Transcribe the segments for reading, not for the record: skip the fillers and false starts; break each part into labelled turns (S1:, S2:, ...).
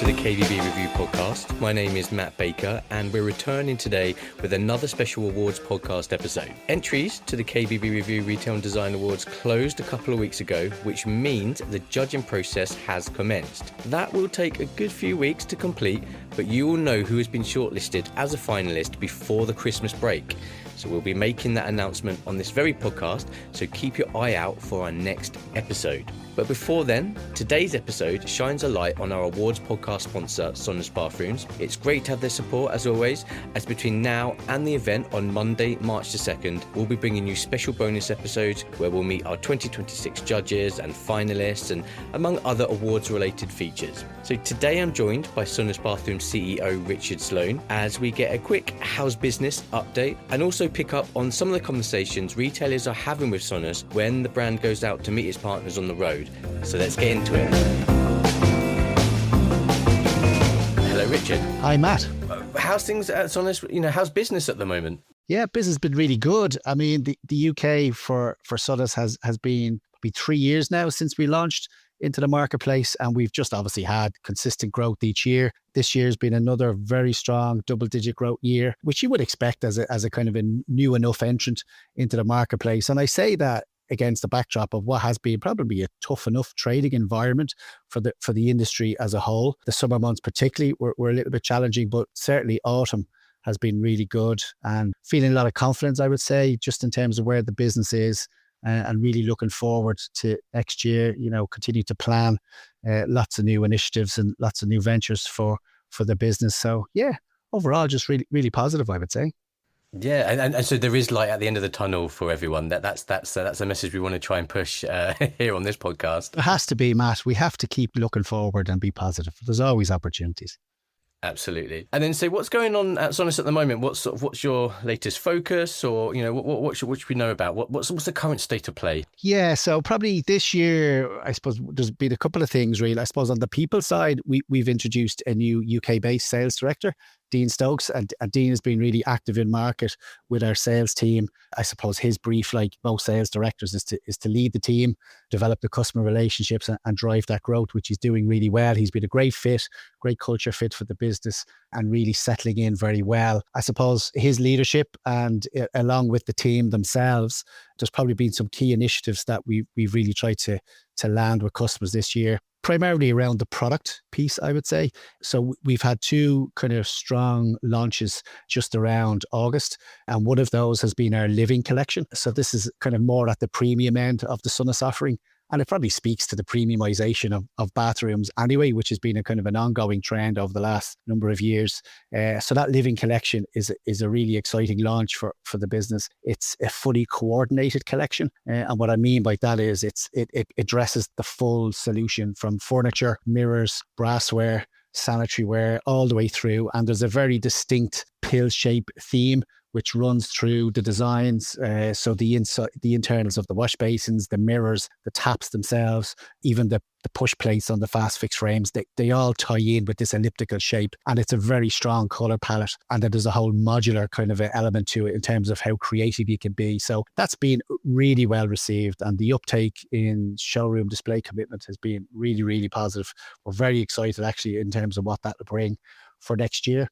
S1: the KBB Review podcast. My name is Matt Baker and we're returning today with another special awards podcast episode. Entries to the KBB Review Retail and Design Awards closed a couple of weeks ago, which means the judging process has commenced. That will take a good few weeks to complete, but you will know who has been shortlisted as a finalist before the Christmas break. So we'll be making that announcement on this very podcast, so keep your eye out for our next episode. But before then, today's episode shines a light on our awards podcast sponsor, Sonas Bathrooms. It's great to have their support as always, as between now and the event on Monday, March the 2nd, we'll be bringing you special bonus episodes where we'll meet our 2026 judges and finalists and among other awards related features. So today I'm joined by Sonas Bathrooms CEO Richard Sloan as we get a quick how's business update and also pick up on some of the conversations retailers are having with Sonas when the brand goes out to meet its partners on the road. So let's get into it. Hello, Richard.
S2: Hi, Matt.
S1: How's things at Sonas? How's business at the moment?
S2: Yeah, business has been really good. I mean, the UK for Sonas has been 3 years now since we launched into the marketplace, and we've just obviously had consistent growth each year. This year's been another very strong double-digit growth year, which you would expect as a kind of a new enough entrant into the marketplace. And I say that against the backdrop of what has been probably a tough enough trading environment for the industry as a whole. The summer months particularly were a little bit challenging, but certainly autumn has been really good and feeling a lot of confidence, I would say, just in terms of where the business is and really looking forward to next year, continue to plan lots of new initiatives and lots of new ventures for the business. So yeah, overall, just really, really positive, I would say.
S1: Yeah, and so there is light at the end of the tunnel for everyone. That's a message we want to try and push here on this podcast.
S2: It has to be, Matt. We have to keep looking forward and be positive. There's always opportunities.
S1: Absolutely. And then say, what's going on at Sonas at the moment? What's your latest focus, or what should we know about? What's the current state of play?
S2: Yeah, so probably this year, I suppose there's been a couple of things really. I suppose on the people side, we've introduced a new UK-based sales director, Dean Stokes, and Dean has been really active in market with our sales team. I suppose his brief, like most sales directors, is to lead the team, develop the customer relationships and drive that growth, which he's doing really well. He's been a great culture fit for the business and really settling in very well. I suppose his leadership and along with the team themselves, there's probably been some key initiatives that we've really tried to land with customers this year, primarily around the product piece, I would say. So we've had two kind of strong launches just around August, and one of those has been our living collection. So this is kind of more at the premium end of the Sonas offering. And it probably speaks to the premiumization of bathrooms anyway, which has been a kind of an ongoing trend over the last number of years. So that living collection is a really exciting launch for the business. It's a fully coordinated collection. And what I mean by that is it addresses the full solution from furniture, mirrors, brassware, sanitary ware, all the way through. And there's a very distinct pill shape theme which runs through the designs. So the internals of the wash basins, the mirrors, the taps themselves, even the push plates on the fast fix frames, they all tie in with this elliptical shape. And it's a very strong color palette. And then there's a whole modular kind of element to it in terms of how creative you can be. So that's been really well received. And the uptake in showroom display commitment has been really, really positive. We're very excited actually in terms of what that will bring for next year.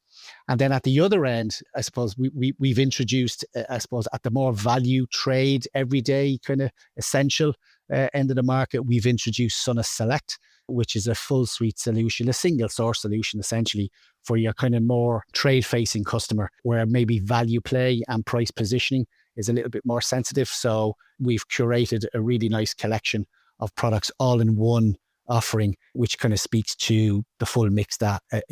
S2: And then at the other end, I suppose we've introduced, I suppose at the more value trade, everyday kind of essential end of the market, we've introduced Sonas Select, which is a full suite solution, a single source solution essentially for your kind of more trade facing customer, where maybe value play and price positioning is a little bit more sensitive. So we've curated a really nice collection of products all in one offering, which kind of speaks to the full mix that a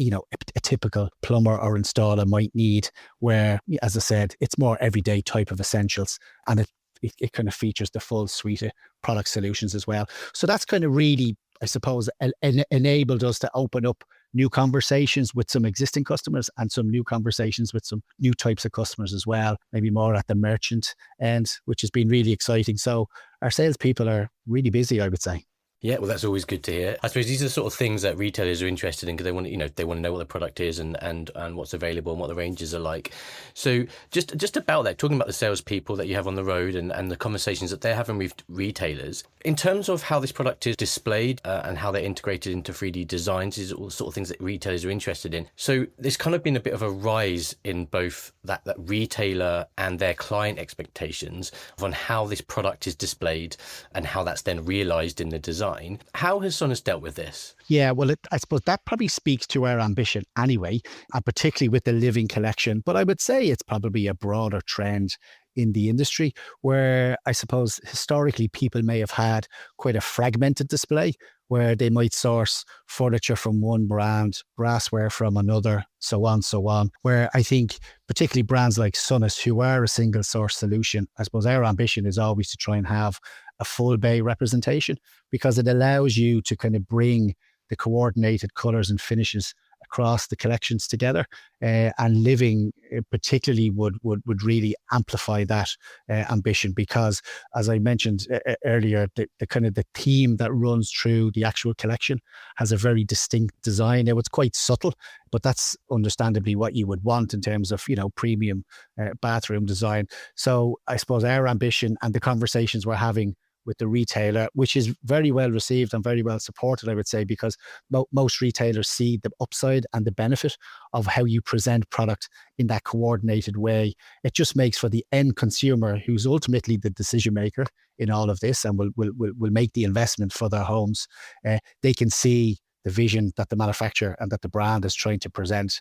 S2: typical plumber or installer might need, where, as I said, it's more everyday type of essentials, and it kind of features the full suite of product solutions as well. So that's kind of really, I suppose, enabled us to open up new conversations with some existing customers and some new conversations with some new types of customers as well, maybe more at the merchant end, which has been really exciting. So our salespeople are really busy, I would say.
S1: Yeah, well, that's always good to hear. I suppose these are the sort of things that retailers are interested in because they want to, they want to know what the product is and what's available and what the ranges are like. So just about that, talking about the salespeople that you have on the road and the conversations that they're having with retailers, in terms of how this product is displayed and how they're integrated into 3D designs, is all the sort of things that retailers are interested in. So there's kind of been a bit of a rise in both that retailer and their client expectations on how this product is displayed and how that's then realized in the design. How has Sonas dealt with this?
S2: Yeah, well, I suppose that probably speaks to our ambition anyway, and particularly with the living collection. But I would say it's probably a broader trend in the industry where I suppose historically people may have had quite a fragmented display where they might source furniture from one brand, brassware from another, so on, where I think particularly brands like Sonas, who are a single source solution, I suppose our ambition is always to try and have a full bay representation because it allows you to kind of bring the coordinated colours and finishes across the collections together, and living particularly would really amplify that ambition because, as I mentioned earlier, the kind of the theme that runs through the actual collection has a very distinct design. Now it's quite subtle, but that's understandably what you would want in terms of premium bathroom design. So I suppose our ambition and the conversations we're having with the retailer, which is very well received and very well supported, I would say, because most retailers see the upside and the benefit of how you present product in that coordinated way. It just makes for the end consumer, who's ultimately the decision maker in all of this and will make the investment for their homes. They can see the vision that the manufacturer and that the brand is trying to present.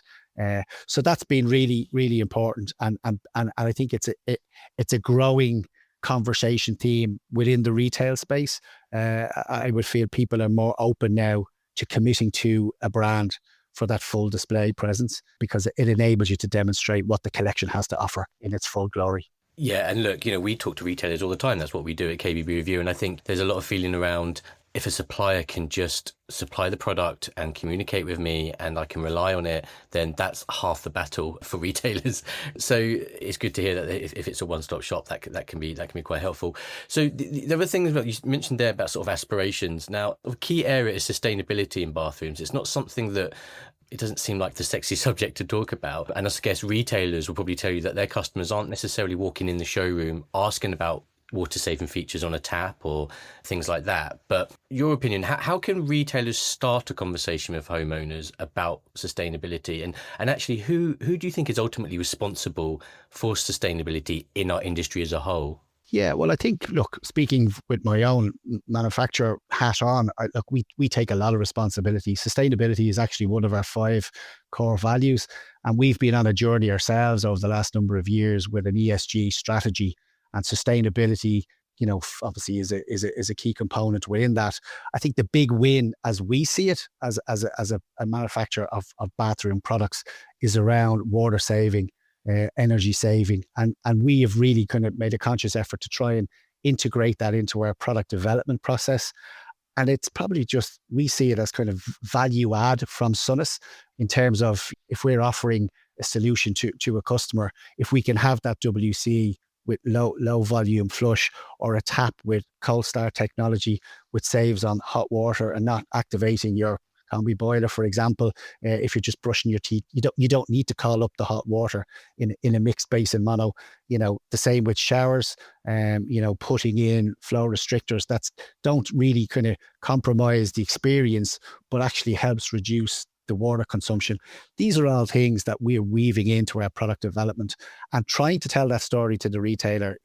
S2: So that's been really, really important. And I think it's a growing conversation theme within the retail space. I would feel people are more open now to committing to a brand for that full display presence because it enables you to demonstrate what the collection has to offer in its full glory.
S1: Yeah, and look, we talk to retailers all the time. That's what we do at KBB Review. And I think there's a lot of feeling around if a supplier can just supply the product and communicate with me and I can rely on it, then that's half the battle for retailers. So it's good to hear that if it's a one-stop shop, that can be quite helpful. So the other things that you mentioned there about sort of aspirations. Now, a key area is sustainability in bathrooms. It's not something that it doesn't seem like the sexy subject to talk about. And I guess retailers will probably tell you that their customers aren't necessarily walking in the showroom asking about water saving features on a tap or things like that. But your opinion, how can retailers start a conversation with homeowners about sustainability? And actually, who do you think is ultimately responsible for sustainability in our industry as a whole?
S2: Yeah, well, I think, look, speaking with my own manufacturer hat on, we take a lot of responsibility. Sustainability is actually one of our 5 core values. And we've been on a journey ourselves over the last number of years with an ESG strategy, and sustainability, obviously is a key component within that. I think the big win, as we see it, as a manufacturer of bathroom products, is around water saving, energy saving, and we have really kind of made a conscious effort to try and integrate that into our product development process. And it's probably just, we see it as kind of value add from Sonas in terms of if we're offering a solution to a customer, if we can have that WC with low volume flush or a tap with cold start technology, which saves on hot water and not activating your combi boiler, for example. If you're just brushing your teeth, you don't need to call up the hot water in a mixed basin mono. The same with showers. Putting in flow restrictors that don't really kind of compromise the experience, but actually helps reduce the water consumption. These are all things that we're weaving into our product development, and trying to tell that story to the retailer.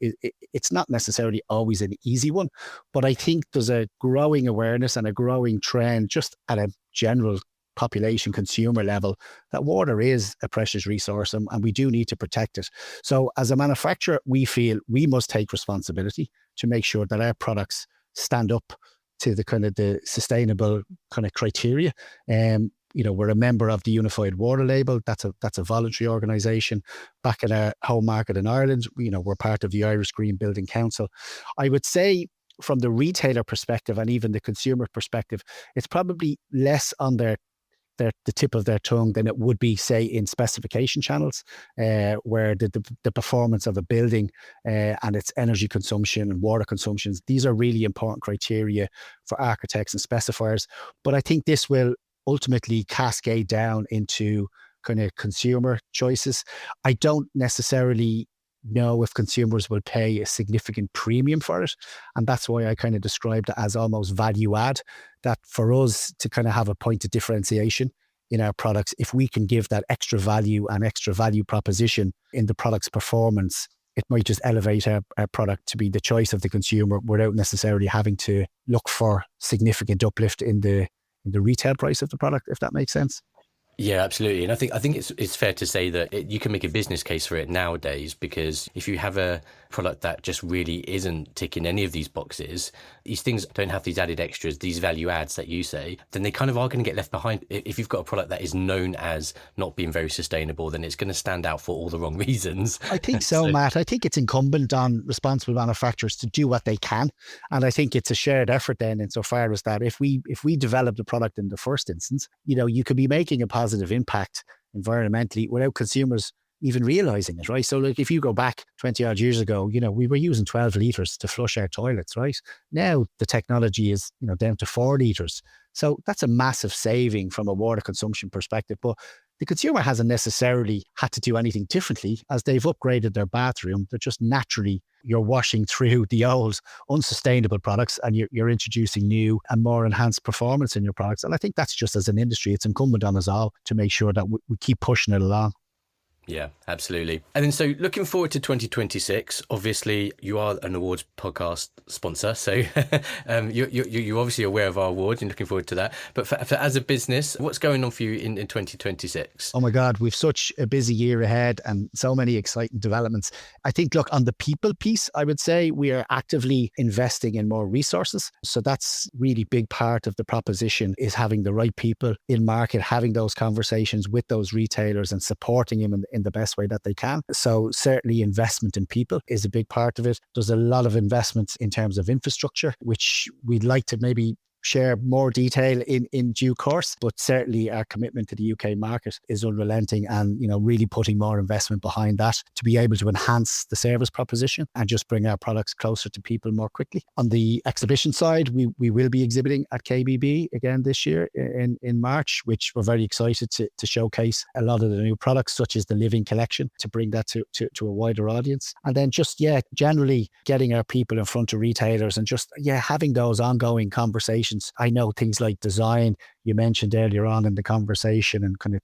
S2: It's not necessarily always an easy one, but I think there's a growing awareness and a growing trend just at a general population consumer level that water is a precious resource, and we do need to protect it. So as a manufacturer, we feel we must take responsibility to make sure that our products stand up to the kind of the sustainable kind of criteria. We're a member of the Unified Water Label. That's a voluntary organisation back in our home market in Ireland. We're part of the Irish Green Building Council. I would say from the retailer perspective and even the consumer perspective, it's probably less on their the tip of their tongue than it would be, say, in specification channels, where the performance of a building and its energy consumption and water consumptions, these are really important criteria for architects and specifiers. But I think this will ultimately cascade down into kind of consumer choices. I don't necessarily know if consumers will pay a significant premium for it. And that's why I kind of described it as almost value add, that for us to kind of have a point of differentiation in our products, if we can give that extra value and extra value proposition in the product's performance, it might just elevate our product to be the choice of the consumer without necessarily having to look for significant uplift in the retail price of the product, if that makes sense.
S1: Yeah, absolutely. And I think it's fair to say that you can make a business case for it nowadays, because if you have a product that just really isn't ticking any of these boxes, these things don't have these added extras, these value adds that you say, then they kind of are going to get left behind. If you've got a product that is known as not being very sustainable, then it's going to stand out for all the wrong reasons.
S2: I think so, Matt. I think it's incumbent on responsible manufacturers to do what they can. And I think it's a shared effort then, insofar as that if we develop the product in the first instance, you could be making a positive impact environmentally without consumers even realizing it, right? So like if you go back 20 odd years ago, we were using 12 litres to flush our toilets, right? Now the technology is, down to 4 litres. So that's a massive saving from a water consumption perspective. But the consumer hasn't necessarily had to do anything differently. As they've upgraded their bathroom, they're just naturally, you're washing through the old unsustainable products and you're introducing new and more enhanced performance in your products. And I think that's just, as an industry, it's incumbent on us all to make sure that we keep pushing it along.
S1: Yeah, absolutely. And then so looking forward to 2026, obviously you are an awards podcast sponsor. So you're obviously aware of our awards and looking forward to that. But for as a business, what's going on for you in 2026?
S2: Oh my God, we've such a busy year ahead and so many exciting developments. I think, look, on the people piece, I would say we are actively investing in more resources. So that's really big part of the proposition, is having the right people in market, having those conversations with those retailers and supporting them in the best way that they can. So certainly investment in people is a big part of it. There's a lot of investments in terms of infrastructure, which we'd like to maybe share more detail in due course, but certainly our commitment to the UK market is unrelenting, and really putting more investment behind that to be able to enhance the service proposition and just bring our products closer to people more quickly. On the exhibition side, we will be exhibiting at KBB again this year in March, which we're very excited to showcase a lot of the new products, such as the Living Collection, to bring that to a wider audience. And then just generally getting our people in front of retailers and just having those ongoing conversations. I know things like design, you mentioned earlier on in the conversation, and kind of,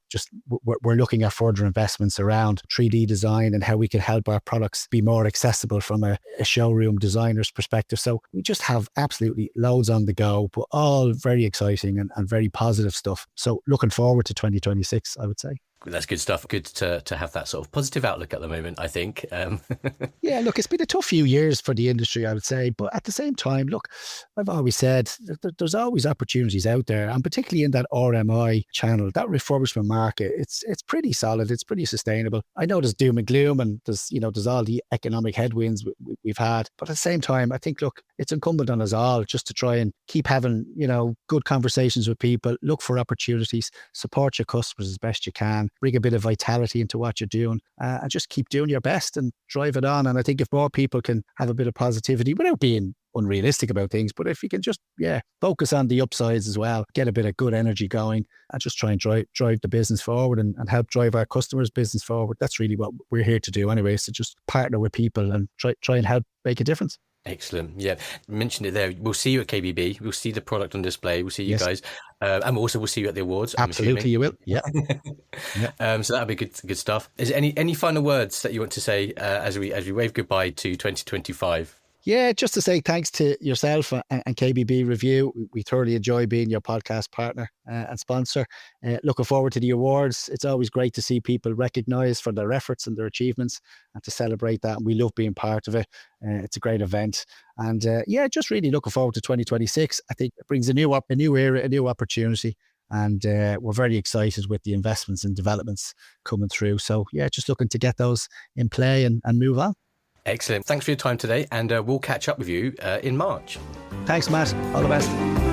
S2: just we're looking at further investments around 3D design and how we can help our products be more accessible from a showroom designer's perspective. So we just have absolutely loads on the go, but all very exciting and very positive stuff. So looking forward to 2026, I would say.
S1: That's good stuff. Good to have that sort of positive outlook at the moment, I think.
S2: Yeah, look, it's been a tough few years for the industry, I would say. But at the same time, look, I've always said there's always opportunities out there. And particularly in that RMI channel, that refurbishment market, it's pretty solid. It's pretty sustainable. I know there's doom and gloom and there's all the economic headwinds we've had. But at the same time, I think, look, it's incumbent on us all just to try and keep having, good conversations with people, look for opportunities, support your customers as best you can, bring a bit of vitality into what you're doing, and just keep doing your best and drive it on. And I think if more people can have a bit of positivity without being unrealistic about things, but if you can just focus on the upsides as well, get a bit of good energy going, and just try and drive the business forward and help drive our customers' business forward. That's really what we're here to do anyway, is to just partner with people and try and help make a difference.
S1: Excellent. Yeah, mentioned it there. We'll see you at KBB. We'll see the product on display. We'll see you guys, and also we'll see you at the awards.
S2: Absolutely, you will. Yeah.
S1: So that'll be good stuff. Is there any final words that you want to say as we wave goodbye to 2025?
S2: Yeah, just to say thanks to yourself and KBB Review. We thoroughly enjoy being your podcast partner and sponsor. Looking forward to the awards. It's always great to see people recognised for their efforts and their achievements, and to celebrate that. And we love being part of it. It's a great event. And just really looking forward to 2026. I think it brings a new era, a new opportunity. And we're very excited with the investments and developments coming through. So just looking to get those in play and move on.
S1: Excellent. Thanks for your time today, and we'll catch up with you in March.
S2: Thanks, Matt. All the best.